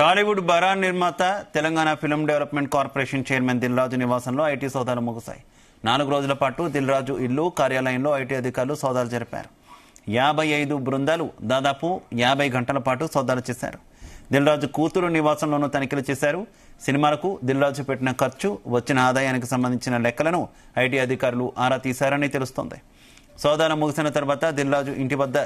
టాలీవుడ్ బరా నిర్మాత Telangana film development corporation chairman Dil Raju నివాసంలో ఐటీ సోదాలు ముగిశాయి. 4 రోజుల పాటు దిల్ రాజు ఇల్లు కార్యాలయంలో ఐటీ అధికారులు సోదాలు జరిపారు. 55 బృందాలు దాదాపు 50 గంటల పాటు సోదాలు చేశారు. దిల్ రాజు కూతురు నివాసంలోనూ తనిఖీలు చేశారు. సినిమాలకు దిల్ రాజు పెట్టిన ఖర్చు, వచ్చిన ఆదాయానికి సంబంధించిన లెక్కలను ఐటీ అధికారులు ఆరా తీశారని తెలుస్తోంది. సోదాలు ముగిసిన తర్వాత దిల్ రాజు ఇంటి వద్ద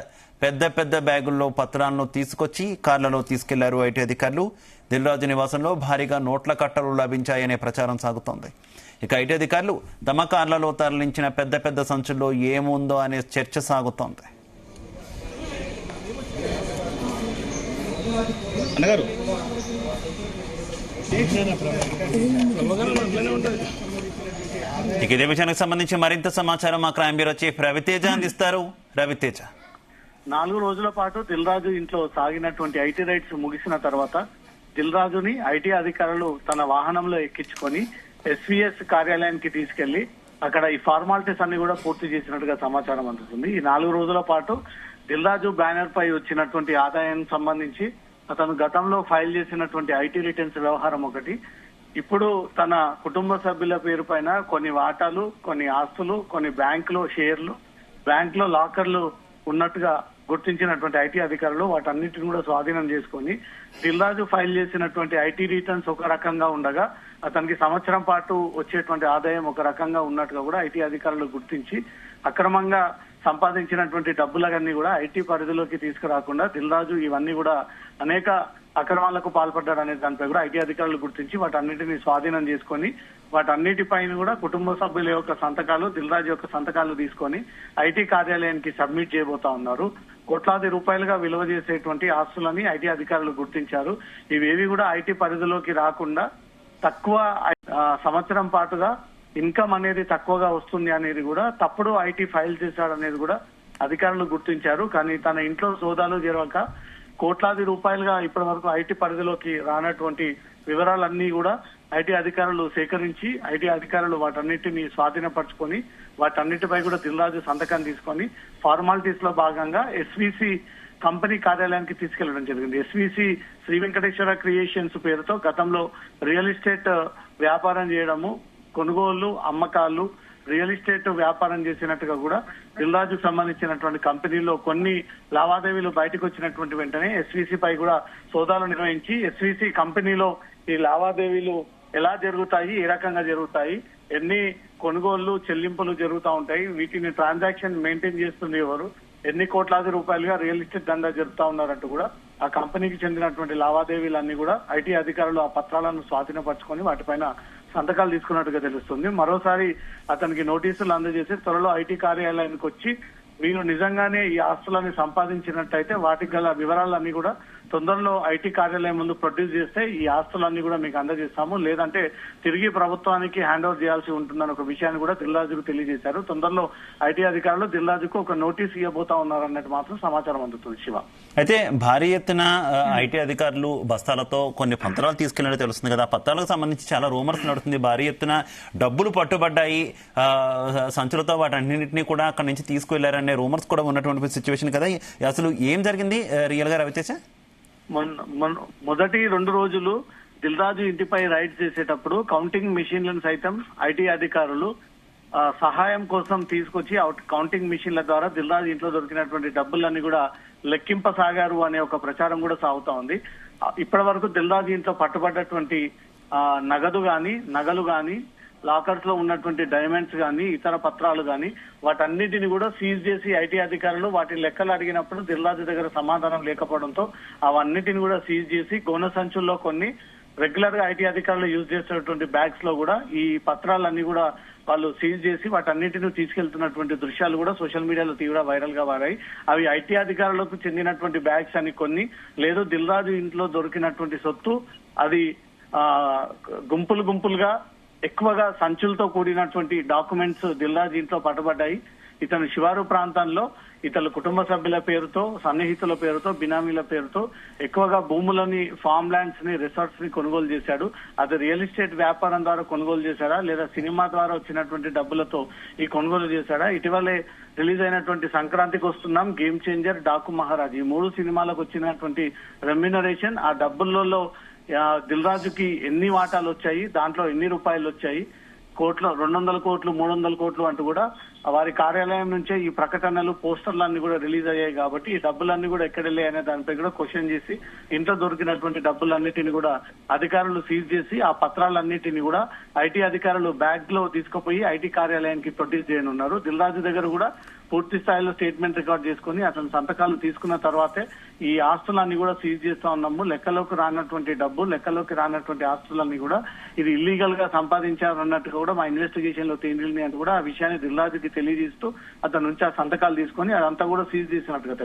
పెద్ద బ్యాగుల్లో పత్రాలను తీసుకొచ్చి కార్లలో తీసుకెళ్లారు ఐటీ అధికారులు. దిల్ రాజు నివాసంలో భారీగా నోట్ల కట్టలు లభించాయనే ప్రచారం సాగుతోంది. ఇక ఐటీ అధికారులు తమ కార్లలో తరలించిన పెద్ద సంచుల్లో ఏముందో అనే చర్చ సాగుతోంది. ఇక ఇదే విషయానికి సంబంధించి మరింత సమాచారం మా క్రైమ్ బ్యూరో చీఫ్ రవితేజ అందిస్తారు. రవితేజ, 4 రోజుల పాటు దిల్ రాజు ఇంట్లో సాగినటువంటి ఐటీ రైడ్స్ ముగిసిన తర్వాత దిల్ రాజుని ఐటీ అధికారులు తన వాహనంలో ఎక్కించుకొని ఎస్వీఎస్ కార్యాలయానికి తీసుకెళ్లి అక్కడ ఈ ఫార్మాలిటీస్ అన్ని కూడా పూర్తి చేసినట్టుగా సమాచారం అందుతుంది. ఈ 4 రోజుల పాటు దిల్ రాజు బ్యానర్ పై వచ్చినటువంటి ఆదాయానికి సంబంధించి అతను గతంలో ఫైల్ చేసినటువంటి ఐటీ రిటర్న్స్ వ్యవహారం ఒకటి, ఇప్పుడు తన కుటుంబ సభ్యుల పేరు పైన కొన్ని వాటాలు, కొన్ని ఆస్తులు, కొన్ని బ్యాంకులో షేర్లు, బ్యాంకులో లాకర్లు ఉన్నట్టుగా గుర్తించినటువంటి ఐటీ అధికారులు వాటన్నిటిని కూడా స్వాధీనం చేసుకుని దిల్ రాజు ఫైల్ చేసినటువంటి ఐటీ రిటర్న్స్ ఒక రకంగా ఉండగా అతనికి సంవత్సరం పాటు వచ్చేటువంటి ఆదాయం ఒక రకంగా ఉన్నట్టుగా కూడా ఐటీ అధికారులు గుర్తించి అక్రమంగా సంపాదించినటువంటి డబ్బులన్నీ కూడా ఐటీ పరిధిలోకి తీసుకురాకుండా దిల్ రాజు ఇవన్నీ కూడా అనేక అక్రమాలకు పాల్పడ్డాడు అనే దానిపై కూడా ఐటీ అధికారులు గుర్తించి వాటన్నిటిని స్వాధీనం చేసుకొని వాటన్నిటిపైన కూడా కుటుంబ సభ్యుల యొక్క సంతకాలు, దిల్ రాజు యొక్క సంతకాలు తీసుకొని ఐటీ కార్యాలయానికి సబ్మిట్ చేయబోతా ఉన్నారు. కోట్లాది రూపాయలుగా విలువ చేసేటువంటి ఆస్తులని ఐటీ అధికారులు గుర్తించారు. ఇవేవి కూడా ఐటీ పరిధిలోకి రాకుండా తక్కువ సంవత్సరం పాటుగా ఇన్కమ్ అనేది తక్కువగా వస్తుంది అనేది కూడా తప్పుడు ఐటీ ఫైల్ చేశాడనేది కూడా అధికారులు గుర్తించారు. కానీ తన ఇంట్లో సోదాలు జరగక కోట్లాది రూపాయలుగా ఇప్పటి వరకు ఐటీ పరిధిలోకి రానటువంటి వివరాలన్నీ కూడా ఐటీ అధికారులు సేకరించి ఐటీ అధికారులు వాటన్నిటిని స్వాధీనపరచుకొని వాటన్నిటిపై కూడా దిల్ రాజు సంతకం తీసుకొని ఫార్మాలిటీస్ లో భాగంగా ఎస్వీసీ కంపెనీ కార్యాలయానికి తీసుకెళ్లడం జరిగింది. ఎస్వీసీ శ్రీ వెంకటేశ్వర క్రియేషన్స్ పేరుతో గతంలో రియల్ ఎస్టేట్ వ్యాపారం చేయడము, కొనుగోళ్లు, అమ్మకాలు, రియల్ ఎస్టేట్ వ్యాపారం చేసినట్టుగా కూడా దిల్ రాజుకు సంబంధించినటువంటి కంపెనీలో కొన్ని లావాదేవీలు బయటకు వచ్చినటువంటి వెంటనే ఎస్వీసీ పై కూడా సోదాలు నిర్వహించి ఎస్వీసీ కంపెనీలో ఈ లావాదేవీలు ఎలా జరుగుతాయి, ఏ రకంగా జరుగుతాయి, ఎన్ని కొనుగోళ్లు చెల్లింపులు జరుగుతూ ఉంటాయి, వీటిని ట్రాన్సాక్షన్ మెయింటైన్ చేస్తుంది ఎవరు, ఎన్ని కోట్లాది రూపాయలుగా రియల్ ఎస్టేట్ దందా జరుపుతా ఉన్నారంటూ కూడా ఆ కంపెనీకి చెందినటువంటి లావాదేవీలన్నీ కూడా ఐటీ అధికారులు ఆ పత్రాలను స్వాధీనపరచుకొని వాటిపైన సంతకాలు తీసుకున్నట్టుగా తెలుస్తుంది. మరోసారి అతనికి నోటీసులు అందజేసి త్వరలో ఐటీ కార్యాలయానికి వచ్చి వీరు నిజంగానే ఈ ఆస్తులని సంపాదించినట్టయితే వాటికి గల వివరాలన్నీ కూడా తొందరలో ఐటీ కార్యాలయం ముందు ప్రొడ్యూస్ చేస్తే ఈ ఆస్తులన్నీ కూడా మీకు అందజేస్తాము, లేదంటే తిరిగి ప్రభుత్వానికి హ్యాండ్ ఓవర్ చేయాల్సి ఉంటుందని ఒక విషయాన్ని కూడా దిల్ రాజుకు తెలియజేశారు. తొందరలో ఐటీ అధికారులు దిల్ రాజుకు ఒక నోటీస్ ఇవ్వబోతా ఉన్నారన్నట్టు మాత్రం సమాచారం అందుతుంది. శివ, అయితే భారీ ఎత్తున ఐటీ అధికారులు బస్తాలతో కొన్ని పత్రాలు తీసుకెళ్లినట్టు తెలుస్తుంది కదా. పత్రాలకు సంబంధించి చాలా రూమర్స్ నడుస్తుంది. భారీ ఎత్తున డబ్బులు పట్టుబడ్డాయి, సంచులతో వాటన్నింటినీ కూడా అక్కడి నుంచి తీసుకువెళ్లారనే రూమర్స్ కూడా ఉన్నటువంటి సిచ్యువేషన్ కదా. అసలు ఏం జరిగింది రియల్ గా రవితేజ? మొదటి 2 రోజులు దిల్ రాజు ఇంటిపై రైడ్ చేసేటప్పుడు కౌంటింగ్ మెషిన్లను సైతం ఐటీ అధికారులు సహాయం కోసం తీసుకొచ్చి కౌంటింగ్ మెషిన్ల ద్వారా దిల్ రాజు ఇంట్లో దొరికినటువంటి డబ్బులన్నీ కూడా లెక్కింపసాగారు అనే ఒక ప్రచారం కూడా సాగుతా ఉంది. ఇప్పటి వరకు దిల్ రాజు ఇంట్లో పట్టుబడ్డటువంటి నగలు గాని, లాకర్స్ లో ఉన్నటువంటి డైమండ్స్ గాని, ఇతర పత్రాలు గాని వాటన్నిటిని కూడా సీజ్ చేసి ఐటీ అధికారులు వాటి లెక్కలు అడిగినప్పుడు దిల్ రాజు దగ్గర సమాధానం లేకపోవడంతో అవన్నిటిని కూడా సీజ్ చేసి గోనె సంచుల్లో కొన్ని రెగ్యులర్ గా ఐటీ అధికారులు యూజ్ చేసేటువంటి బ్యాగ్స్ లో కూడా ఈ పత్రాలన్నీ కూడా వాళ్ళు సీజ్ చేసి వాటన్నిటిని తీసుకెళ్తున్నటువంటి దృశ్యాలు కూడా సోషల్ మీడియాలో తీవ్ర వైరల్ గా మారాయి. అవి ఐటీ అధికారులకు చెందినటువంటి బ్యాగ్స్ అని కొన్ని, లేదు దిల్ రాజు ఇంట్లో దొరికినటువంటి సొత్తు అది గుంపులుగా ఎక్కువగా సంచులతో కూడినటువంటి డాక్యుమెంట్స్ దిల్ రాజు ఇంట్లో పట్టుబడ్డాయి. ఇతను శివారు ప్రాంతంలో ఇతను కుటుంబ సభ్యుల పేరుతో, సన్నిహితుల పేరుతో, బినామీల పేరుతో ఎక్కువగా భూములని, ఫామ్ ల్యాండ్స్ ని, రిసార్ట్స్ ని కొనుగోలు చేశాడు. అది రియల్ ఎస్టేట్ వ్యాపారం ద్వారా కొనుగోలు చేశాడా, లేదా సినిమా ద్వారా వచ్చినటువంటి డబ్బులతో ఈ కొనుగోలు చేశాడా? ఇటీవలే రిలీజ్ అయినటువంటి సంక్రాంతికి వస్తున్నాం, గేమ్ చేంజర్, డాకు మహారాజ్, ఈ 3 సినిమాలకు వచ్చినటువంటి రెమ్యూనరేషన్, ఆ డబ్బులలో దిల్ రాజుకి ఎన్ని వాటాలు వచ్చాయి, దాంట్లో ఎన్ని రూపాయలు వచ్చాయి, కోట్లు 200 కోట్లు 300 కోట్లు అంటూ కూడా వారి కార్యాలయం నుంచే ఈ ప్రకటనలు పోస్టర్లన్నీ కూడా రిలీజ్ అయ్యాయి. కాబట్టి ఈ డబ్బులన్నీ కూడా ఎక్కడ వెళ్ళాయి అనే దానిపై కూడా క్వశ్చన్ చేసి ఇంట్లో దొరికినటువంటి డబ్బులన్నిటిని కూడా అధికారులు సీజ్ చేసి ఆ పత్రాలన్నిటిని కూడా ఐటీ అధికారులు బ్యాగ్ లో తీసుకుపోయి ఐటీ కార్యాలయానికి ప్రొడ్యూస్ చేయనున్నారు. దిల్ రాజు దగ్గర కూడా పూర్తి స్థాయిలో స్టేట్మెంట్ రికార్డ్ చేసుకుని అతని సంతకాలు తీసుకున్న తర్వాతే ఈ ఆస్తులన్నీ కూడా సీజ్ చేస్తా ఉన్నాము. లెక్కలోకి రానటువంటి డబ్బు, లెక్కలోకి రానటువంటి ఆస్తులన్నీ కూడా ఇది ఇల్లీగల్ గా సంపాదించారన్నట్టుగా కూడా మా ఇన్వెస్టిగేషన్ లో తేలింది అంటూ కూడా ఆ విషయాన్ని దిల్ రాజుకి తెలియజేస్తూ అతని నుంచి ఆ సంతకాలు తీసుకొని అదంతా కూడా సీజ్ చేసినట్టుగా తెలియదు.